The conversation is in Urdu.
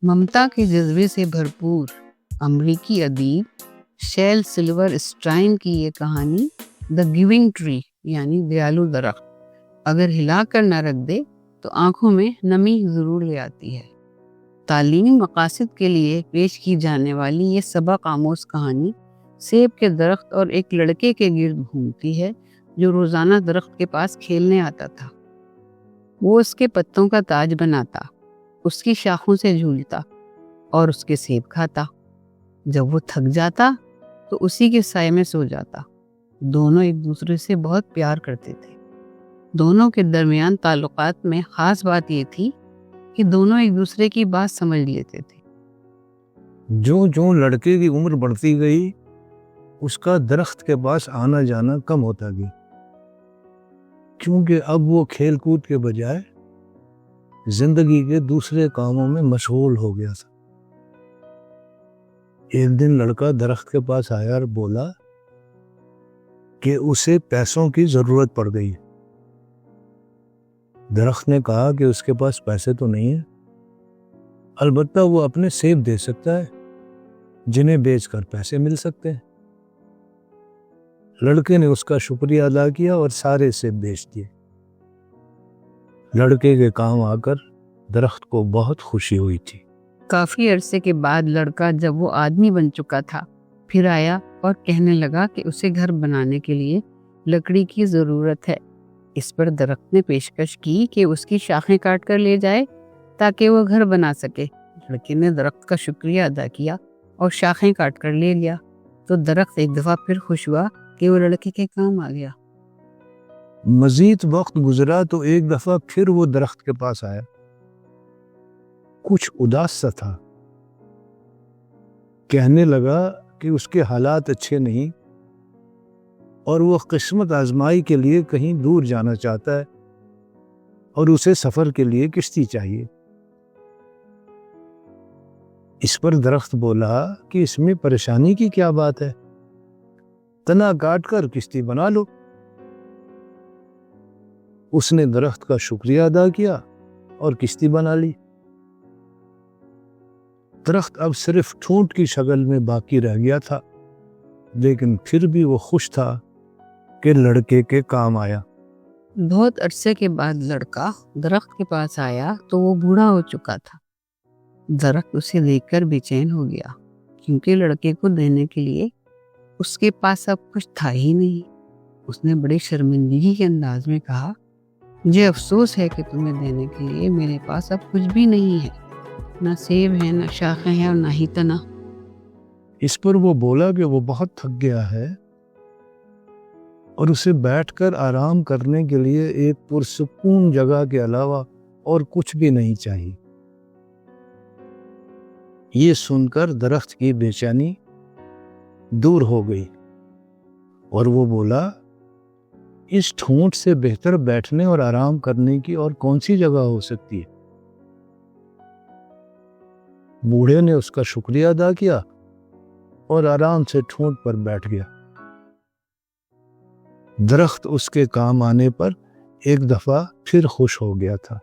ممتا کے جذبے سے بھرپور امریکی ادیب شیل سلور اسٹرائن کی یہ کہانی دا گیونگ ٹری یعنی دیالو درخت اگر ہلا کر نہ رکھ دے تو آنکھوں میں نمی ضرور لے آتی ہے۔ تعلیمی مقاصد کے لیے پیش کی جانے والی یہ سبق آموز کہانی سیب کے درخت اور ایک لڑکے کے گرد گھومتی ہے جو روزانہ درخت کے پاس کھیلنے آتا تھا۔ وہ اس کے پتوں کا تاج بناتا، اس کی شاخوں سے جھولتا اور اس کے سیب کھاتا۔ جب وہ تھک جاتا تو اسی کے سائے میں سو جاتا۔ دونوں ایک دوسرے سے بہت پیار کرتے تھے۔ دونوں کے درمیان تعلقات میں خاص بات یہ تھی کہ دونوں ایک دوسرے کی بات سمجھ لیتے تھے۔ جو لڑکے کی عمر بڑھتی گئی اس کا درخت کے پاس آنا جانا کم ہوتا گیا، کیونکہ اب وہ کھیل کود کے بجائے زندگی کے دوسرے کاموں میں مشغول ہو گیا تھا۔ ایک دن لڑکا درخت کے پاس آیا اور بولا کہ اسے پیسوں کی ضرورت پڑ گئی۔ درخت نے کہا کہ اس کے پاس پیسے تو نہیں ہیں، البتہ وہ اپنے سیب دے سکتا ہے جنہیں بیچ کر پیسے مل سکتے ہیں۔ لڑکے نے اس کا شکریہ ادا کیا اور سارے سیب بیچ دیے۔ لڑکے کے کام آ کر درخت کو بہت خوشی ہوئی تھی۔ کافی عرصے کے بعد لڑکا جب وہ آدمی بن چکا تھا پھر آیا اور کہنے لگا کہ اسے گھر بنانے کے لیے لکڑی کی ضرورت ہے۔ اس پر درخت نے پیشکش کی کہ اس کی شاخیں کاٹ کر لے جائے تاکہ وہ گھر بنا سکے۔ لڑکے نے درخت کا شکریہ ادا کیا اور شاخیں کاٹ کر لے لیا تو درخت ایک دفعہ پھر خوش ہوا کہ وہ لڑکے کے کام آ گیا۔ مزید وقت گزرا تو ایک دفعہ پھر وہ درخت کے پاس آیا، کچھ اداس سا تھا۔ کہنے لگا کہ اس کے حالات اچھے نہیں اور وہ قسمت آزمائی کے لیے کہیں دور جانا چاہتا ہے اور اسے سفر کے لیے کشتی چاہیے۔ اس پر درخت بولا کہ اس میں پریشانی کی کیا بات ہے، تنا کاٹ کر کشتی بنا لو۔ اس نے درخت کا شکریہ ادا کیا اور کشتی بنا لی۔ درخت اب صرف ٹھونٹ کی شکل میں باقی رہ گیا تھا، لیکن پھر بھی وہ خوش تھا کہ لڑکے کے کام آیا۔ بہت عرصے کے بعد لڑکا درخت کے پاس آیا تو وہ بوڑھا ہو چکا تھا۔ درخت اسے دیکھ کر بے چین ہو گیا کیونکہ لڑکے کو دینے کے لیے اس کے پاس اب کچھ تھا ہی نہیں۔ اس نے بڑی شرمندگی کے انداز میں کہا، مجھے افسوس ہے کہ تمہیں دینے کے لیے میرے پاس اب کچھ بھی نہیں ہے، نہ سیب ہے، نہ شاخیں ہیں اور نہ ہی تنا۔ اس پر وہ بولا کہ وہ بہت تھک گیا ہے اور اسے بیٹھ کر آرام کرنے کے لیے ایک پرسکون جگہ کے علاوہ اور کچھ بھی نہیں چاہیے۔ یہ سن کر درخت کی بے چینی دور ہو گئی اور وہ بولا، اس ٹھونٹ سے بہتر بیٹھنے اور آرام کرنے کی اور کون سی جگہ ہو سکتی ہے۔ بوڑھے نے اس کا شکریہ ادا کیا اور آرام سے ٹھونٹ پر بیٹھ گیا۔ درخت اس کے کام آنے پر ایک دفعہ پھر خوش ہو گیا تھا۔